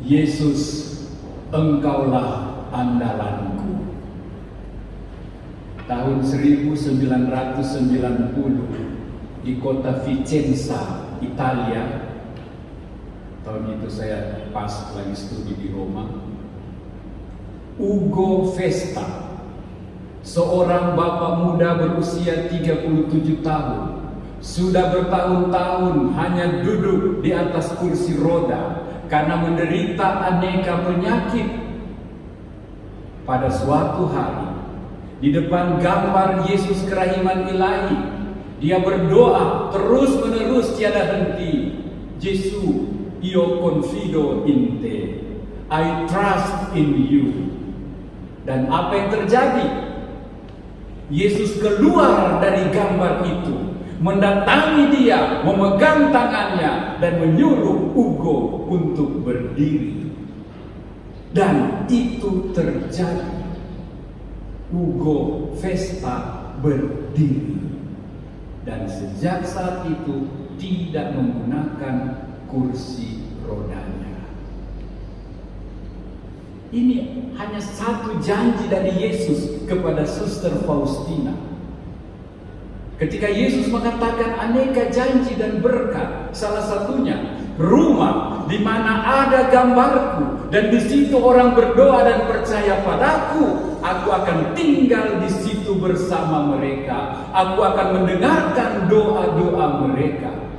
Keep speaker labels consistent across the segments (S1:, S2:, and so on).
S1: Yesus, Engkaulah andalanku. Tahun 1990 di kota Vicenza, Italia. Tahun itu saya pas lagi studi di Roma. Ugo Festa, seorang bapak muda berusia 37 tahun, sudah bertahun-tahun hanya duduk di atas kursi roda karena menderita aneka penyakit. Pada suatu hari, di depan gambar Yesus kerahiman ilahi, dia berdoa terus-menerus tiada henti. Jesu, io confido in te, I trust in you. Dan apa yang terjadi? Yesus keluar dari gambar itu, mendatangi dia, memegang tangannya, dan menyuruh Ugo untuk berdiri. Dan itu terjadi. Ugo Festa berdiri. Dan sejak saat itu tidak menggunakan kursi rodanya. Ini hanya satu janji dari Yesus kepada Suster Faustina. Ketika Yesus mengatakan aneka janji dan berkat, salah satunya rumah di mana ada gambarku dan di situ orang berdoa dan percaya padaku, aku akan tinggal di situ bersama mereka. Aku akan mendengarkan doa-doa mereka.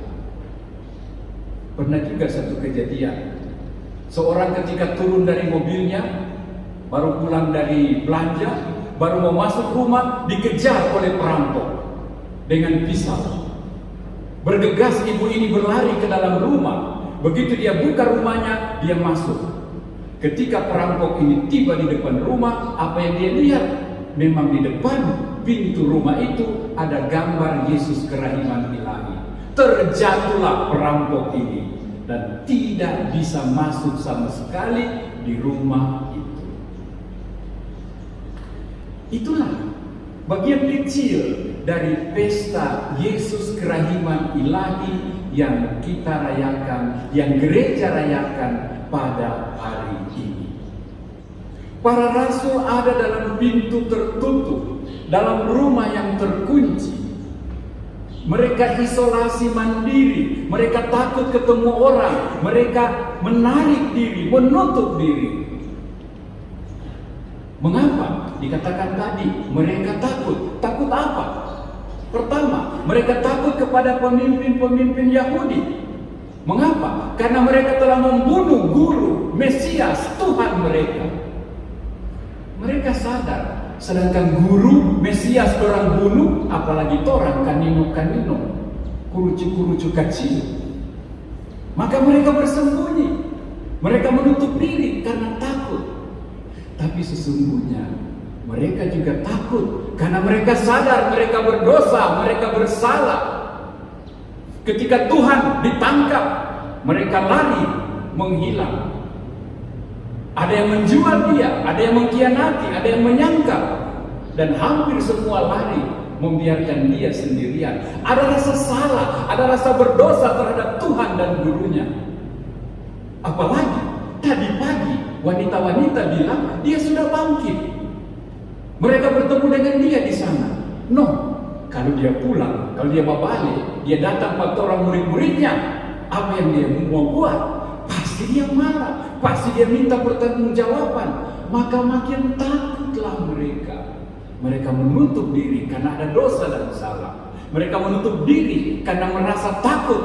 S1: Pernah juga satu kejadian, seorang ketika turun dari mobilnya, baru pulang dari belanja, baru mau masuk rumah, dikejar oleh perampok dengan pisau. Bergegas ibu ini berlari ke dalam rumah. Begitu dia buka rumahnya, dia masuk. Ketika perampok ini tiba di depan rumah, apa yang dia lihat? Memang di depan pintu rumah itu ada gambar Yesus kerahiman ilahi. Terjatuhlah perampok ini dan tidak bisa masuk sama sekali di rumah itu. Itulah bagian kecil dari pesta Yesus kerahiman ilahi yang kita rayakan, yang gereja rayakan pada hari ini. Para rasul ada dalam pintu tertutup, dalam rumah yang terkunci. Mereka isolasi mandiri, mereka takut ketemu orang, mereka menarik diri, menutup diri. Mengapa? Dikatakan tadi, mereka takut. Takut apa? Pertama, mereka takut kepada pemimpin-pemimpin Yahudi. Mengapa? Karena mereka telah membunuh guru, Mesias, Tuhan mereka. Mereka sadar, sedangkan guru, Mesias orang bunuh, apalagi orang kanino-kanino, kurucu-kurucu kecil. Maka mereka bersembunyi, mereka menutup diri karena takut. Tapi sesungguhnya mereka juga takut karena mereka sadar mereka berdosa, mereka bersalah. Ketika Tuhan ditangkap, mereka lari, menghilang. Ada yang menjual dia, ada yang mengkhianati, ada yang menyangkal, dan hampir semua lari, membiarkan dia sendirian. Ada rasa salah, ada rasa berdosa terhadap Tuhan dan gurunya. Apalagi tadi pagi wanita-wanita bilang dia sudah bangkit. Mereka bertemu dengan dia di sana. No, kalau dia pulang, kalau dia balik, dia datang pada orang murid-muridnya. Apa yang dia mau buat? Pasti dia marah, pasti dia minta pertanggungjawaban. Maka makin takutlah mereka. Mereka menutup diri karena ada dosa dan salah. Mereka menutup diri karena merasa takut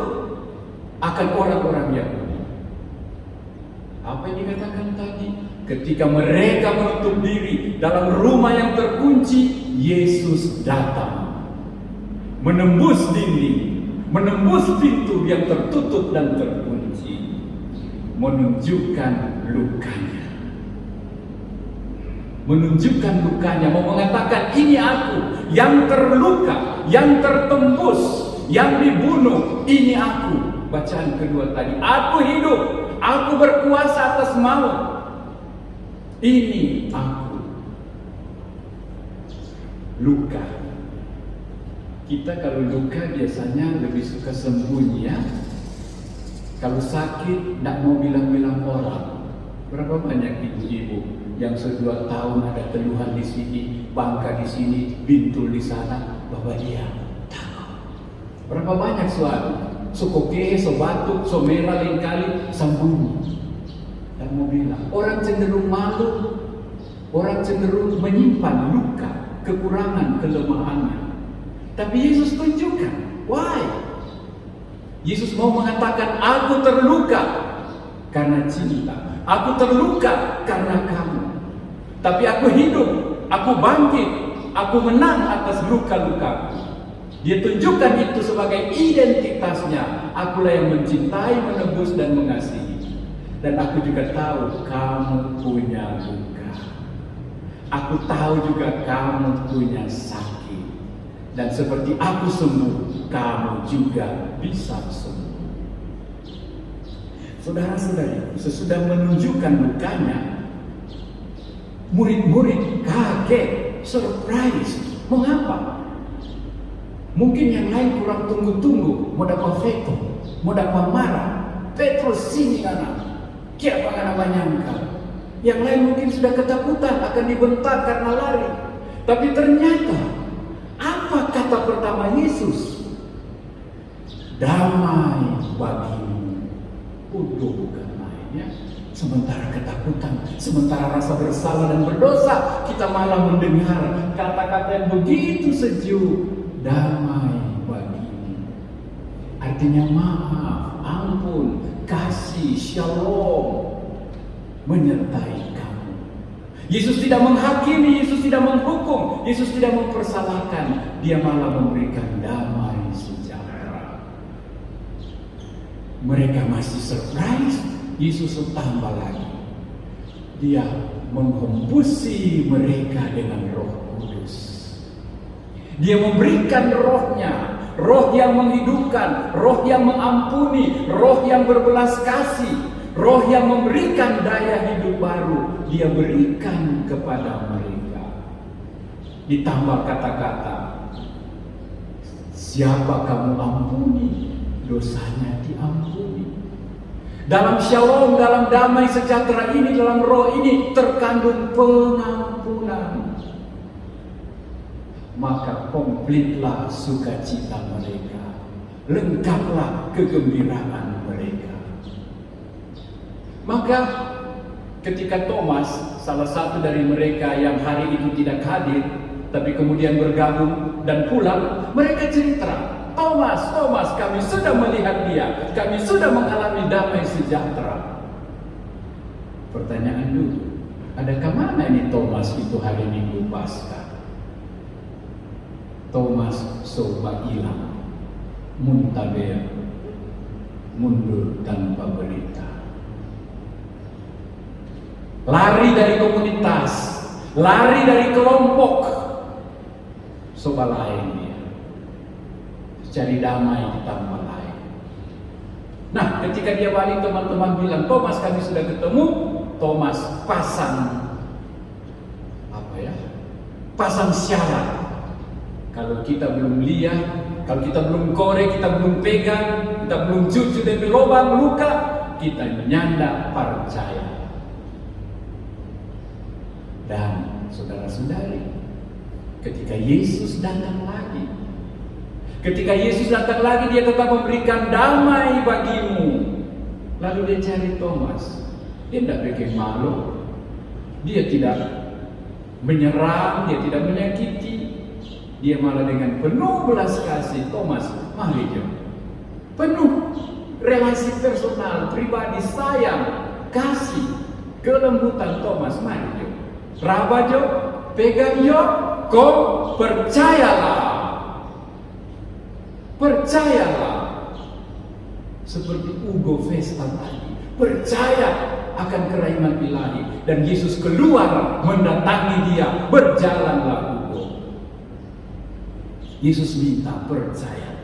S1: akan orang-orang Yahudi. Apa yang dikatakan tadi? Ketika mereka menutup diri dalam rumah yang terkunci, Yesus datang, menembus dinding, menembus pintu yang tertutup dan terkunci, menunjukkan lukanya. Menunjukkan lukanya, mau mengatakan ini aku yang terluka, yang tertembus, yang dibunuh, ini aku. Bacaan kedua tadi, aku hidup, aku berkuasa atas maut. Ini aku. Luka. Kita kalau luka biasanya lebih suka sembunyi ya. Kalau sakit tidak mau bilang-bilang orang. Berapa banyak ibu-ibu yang se2 tahun ada keluhan di sini, bangka di sini, bintul di sana, bahwa dia takut. Berapa banyak suami, sokoke, sobatuk, somera lain kali, sambunyi. Dan mau bilang, orang cenderung malu, orang cenderung menyimpan luka, kekurangan, kelemahannya. Tapi Yesus tunjukkan, why? Yesus mau mengatakan, aku terluka karena cinta, aku terluka karena kamu. Tapi aku hidup, aku bangkit, aku menang atas luka-lukaku. Dia tunjukkan itu sebagai identitasnya. Akulah yang mencintai, menebus, dan mengasihi. Dan aku juga tahu kamu punya luka. Aku tahu juga kamu punya sakit. Dan seperti aku sembuh, kamu juga bisa sembuh. Saudara-saudari, sesudah menunjukkan lukanya, murid-murid kaget, surprise. Mengapa? Mungkin yang lain kurang tunggu-tunggu, mau dapat veto, mau dapat marah. Petrus sini anak. Siapa yang menyangka? Yang lain mungkin sudah ketakutan akan dibentak karena lari. Tapi ternyata apa kata pertama Yesus? Damai bagimu. Bukan lainnya. Sementara ketakutan, sementara rasa bersalah dan berdosa, kita malah mendengar kata-kata yang begitu sejuk. Damai bagimu. Artinya maaf, ampun, kasih, shalom menyertai kamu. Yesus tidak menghakimi, Yesus tidak menghukum, Yesus tidak mempersalahkan. Dia malah memberikan damai sejahtera. Mereka masih surprise. Yesus tambah lagi. Dia menghembusi mereka dengan Roh Kudus. Dia memberikan rohnya, roh yang menghidupkan, roh yang mengampuni, roh yang berbelas kasih, roh yang memberikan daya hidup baru. Dia berikan kepada mereka. Ditambah kata-kata, siapa kamu ampuni, dosanya diampuni. Dalam shalom, dalam damai sejahtera ini, dalam roh ini terkandung pengampunan. Maka komplitlah sukacita mereka, lengkaplah kegembiraan mereka. Maka ketika Thomas, salah satu dari mereka yang hari itu tidak hadir, tapi kemudian bergabung dan pulang, mereka cerita, Thomas, kami sudah melihat dia, kami sudah mengalami damai sejahtera. Pertanyaan dulu, adakah mana ini Thomas itu hari Minggu Paskah? Thomas soba hilang, muntaber, mundur tanpa berita. Lari dari komunitas, lari dari kelompok, soba lain dia. Cari damai di tempat lain. Nah, ketika dia balik, teman-teman bilang, Thomas kami sudah ketemu. Thomas pasang pasang syarat. Kalau kita belum lihat, kalau kita belum korek, kita belum pegang, kita belum cucu dari lubang luka, kita nyanda percaya. Dan saudara-saudari, ketika Yesus datang lagi, dia tetap memberikan damai bagimu. Lalu dia cari Thomas. Dia tidak bikin malu, dia tidak menyerang, dia tidak menyakiti. Dia malah dengan penuh belas kasih, Thomas, mari jom. Penuh relasi personal, pribadi, sayang, kasih, kelembutan Thomas, mari jom. Raba jom, pegang jom, kau percayalah. Percayalah. Seperti Ugo Vesta tadi, percaya akan keraiman ilahi. Dan Yesus keluar mendatangi dia, berjalanlah Ugo. Yesus minta percaya.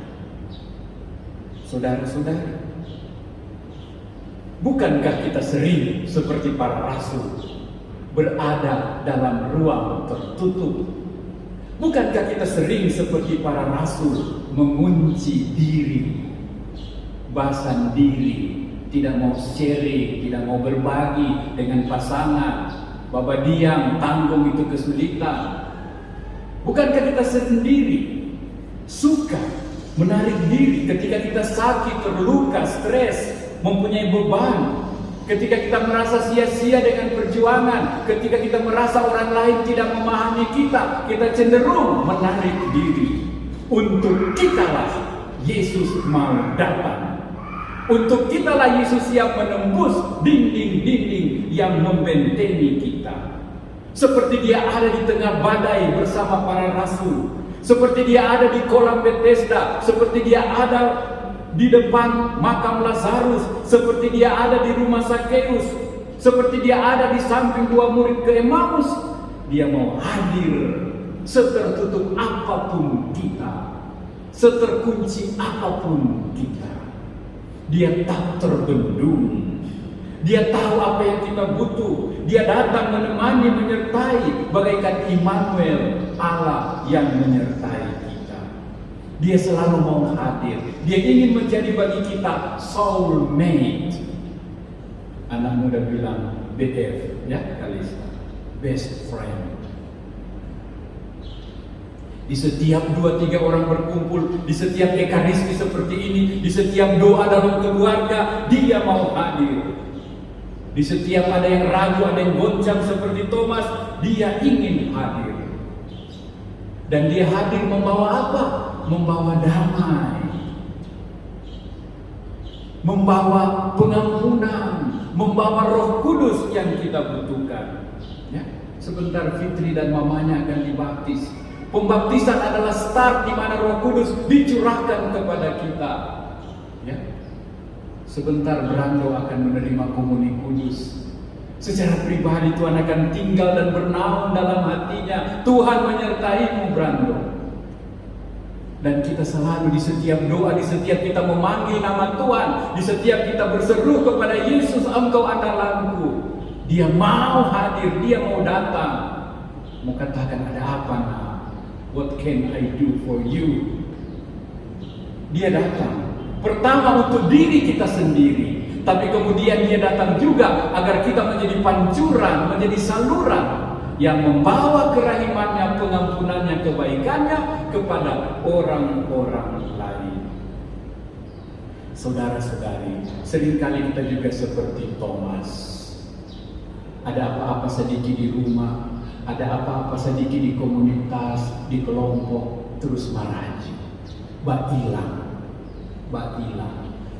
S1: Saudara-saudari, bukankah kita sering seperti para rasul berada dalam ruang tertutup? Bukankah kita sering seperti para rasul mengunci diri, basan diri, tidak mau sharing, tidak mau berbagi dengan pasangan, Bapak diam, tanggung itu kesulitan. Bukankah kita sendiri suka menarik diri ketika kita sakit, terluka, stres, mempunyai beban, ketika kita merasa sia-sia dengan perjuangan, ketika kita merasa orang lain tidak memahami kita, kita cenderung menarik diri. Untuk kitalah Yesus mau datang. Untuk kitalah Yesus siap menembus dinding-dinding yang membentengi kita. Seperti dia ada di tengah badai bersama para rasul, seperti dia ada di kolam Bethesda, seperti dia ada di depan makam Lazarus, seperti dia ada di rumah Sakeus, seperti dia ada di samping dua murid ke Emmaus. Dia mau hadir setertutup apapun kita, seterkunci apapun kita. Dia tak terbendung. Dia tahu apa yang kita butuh. Dia datang menemani, menyertai, bagaikan Immanuel, Allah yang menyertai kita. Dia selalu mau hadir. Dia ingin menjadi bagi kita soulmate. Anak muda bilang BF, ya Kalista, best friend. Di setiap 2-3 orang berkumpul, di setiap ekaristi seperti ini, di setiap doa dalam keluarga, dia mau hadir. Di setiap ada yang ragu, ada yang goncang seperti Thomas, dia ingin hadir. Dan dia hadir membawa apa? Membawa damai, membawa pengampunan, membawa Roh Kudus yang kita butuhkan. Ya, sebentar Fitri dan mamanya akan dibaptis. Pembaptisan adalah start di mana Roh Kudus dicurahkan kepada kita. Ya. Sebentar Brando akan menerima komuni kudus. Secara pribadi Tuhan akan tinggal dan bernaung dalam hatinya. Tuhan menyertaimu Brando. Dan kita selalu di setiap doa, di setiap kita memanggil nama Tuhan, di setiap kita berseru kepada Yesus, Engkau andalanku, Dia mau hadir, Dia mau datang. Mau katakan ada apa nak? What can I do for you? Dia datang. Pertama untuk diri kita sendiri, tapi kemudian dia datang juga agar kita menjadi pancuran, menjadi saluran yang membawa kerahimannya, pengampunannya, kebaikannya kepada orang-orang lain. Saudara-saudari, seringkali kita juga seperti Thomas. Ada apa-apa sedikit di rumah, ada apa-apa sedikit di komunitas, di kelompok, terus maraji, hilang,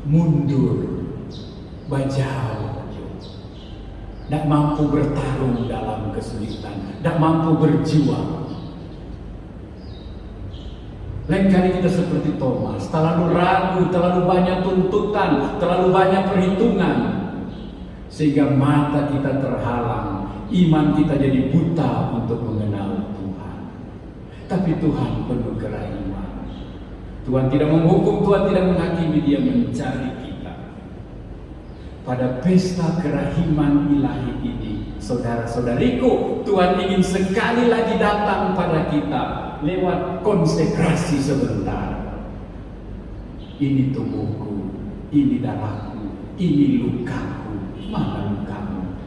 S1: mundur, jauh, tidak mampu bertarung dalam kesulitan, tidak mampu berjuang. Lain kali kita seperti Thomas, terlalu ragu, terlalu banyak tuntutan, terlalu banyak perhitungan, sehingga mata kita terhalang, iman kita jadi buta untuk mengenal Tuhan. Tapi Tuhan penuh kerahiman. Tuhan tidak menghukum, Tuhan tidak menghakimi, Dia mencari kita. Pada pesta kerahiman ilahi ini, saudara-saudariku, Tuhan ingin sekali lagi datang pada kita lewat konsekrasi sebentar. Ini tubuhku, ini darahku, ini lukaku. Mana lukamu?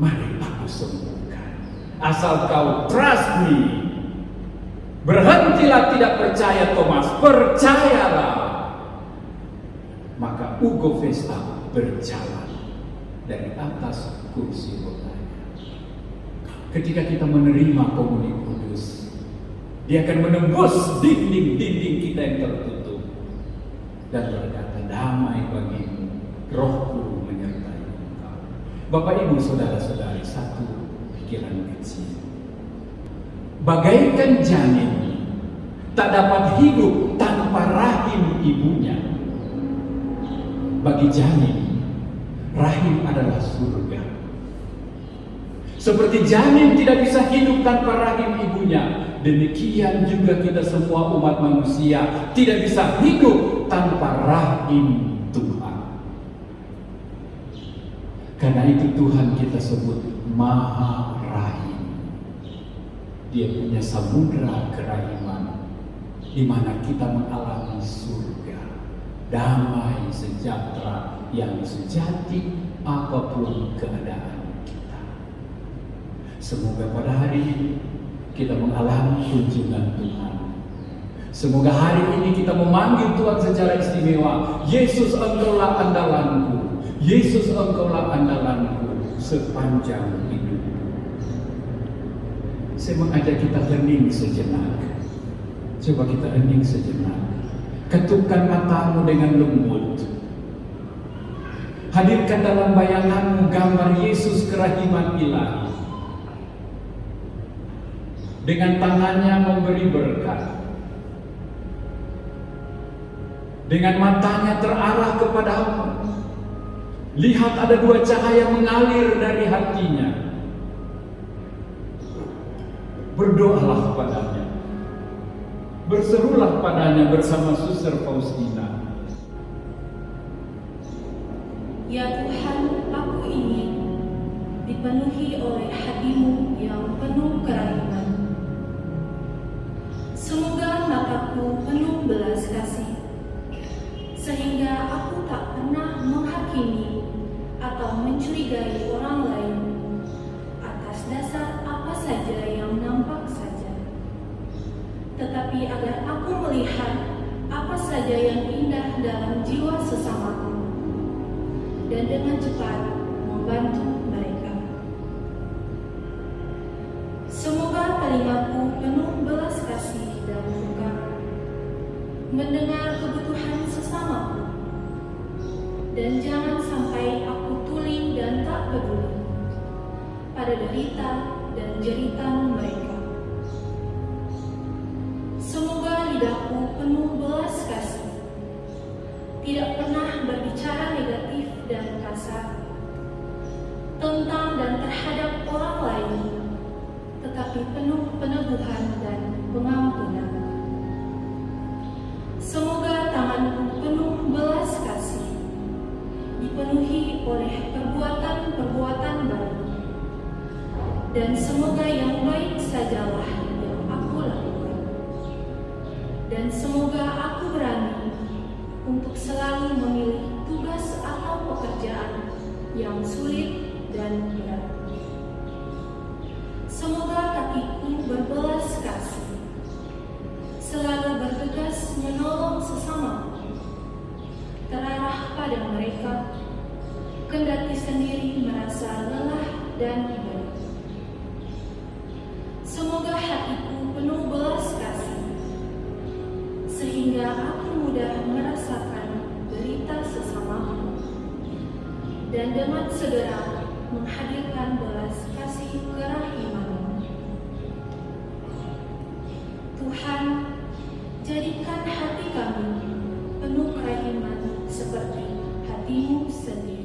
S1: Mari aku sembuhkan. Asal kau trust me. Berhentilah tidak percaya Thomas, percayalah. Maka Ugo Vesta berjalan dari atas kursi rotanya. Ketika kita menerima komuni kudus, Dia akan menembus dinding-dinding kita yang tertutup dan berkata, damai bagimu, Rohku menyertai engkau. Bapak Ibu saudara-saudari, satu pikiran kecil. Bagaikan janin tak dapat hidup tanpa rahim ibunya. Bagi janin, rahim adalah surga. Seperti janin tidak bisa hidup tanpa rahim ibunya, demikian juga kita semua umat manusia tidak bisa hidup tanpa rahim Tuhan. Karena itu Tuhan kita sebut Maha Rahim. Dia punya samudra kerahiman di mana kita mengalami surga. damai sejahtera yang sejati apapun keadaan kita. Semoga pada hari ini kita mengalami kunjungan Tuhan. Semoga hari ini kita memanggil Tuhan secara istimewa. Yesus, Engkaulah andalanku. Yesus, Engkaulah andalanku sepanjang hidup. Saya mengajak kita hening sejenak. Coba kita hening sejenak. Ketupkan matamu dengan lembut. Hadirkan dalam bayanganmu gambar Yesus kerahiman ilahi. Dengan tangannya memberi berkat. Dengan matanya terarah kepadamu. Lihat ada dua cahaya mengalir dari hatinya. Berdoalah padanya. Berserulah padanya bersama Suster Faustina.
S2: Ya Tuhan, aku ingin dipenuhi oleh hati-Mu yang penuh kerahiman. Semoga mataku penuh belas kasih, sehingga aku tak pernah menghakimi atau mencurigai orang lain atas dasar apa saja yang nampak saja, tetapi agar aku melihat apa saja yang indah dalam jiwa sesamaku dan dengan cepat membantu mereka. Semoga telingaku penuh belas kasih dan duka mendengar kebutuhan sesamaku, dan jangan sampai aku tuling dan tak peduli pada derita dan jeritan mereka. Semoga lidahku penuh belas kasih, tidak pernah berbicara negatif dan kasar tentang dan terhadap orang lain, tetapi penuh peneguhan dan pengampunan. Semoga tanganku penuh belas kasih, dipenuhi oleh perbuatan-perbuatan baik, dan semoga yang baik sajalah yang aku lakukan. Dan semoga aku berani untuk selalu memilih tugas atau pekerjaan yang sulit dan berat. Semoga kakiku berbelas kasih, selalu bertugas menolong sesamaku, terarah pada mereka, kendati sendiri merasa lelah dan baik. Semoga hatiku penuh belas kasih, sehingga aku mudah merasakan derita sesamaku, dan dengan segera menghadirkan belas kasih kerahiman. Tuhan, jadikan hati kami penuh kerahiman seperti hati-Mu sendiri.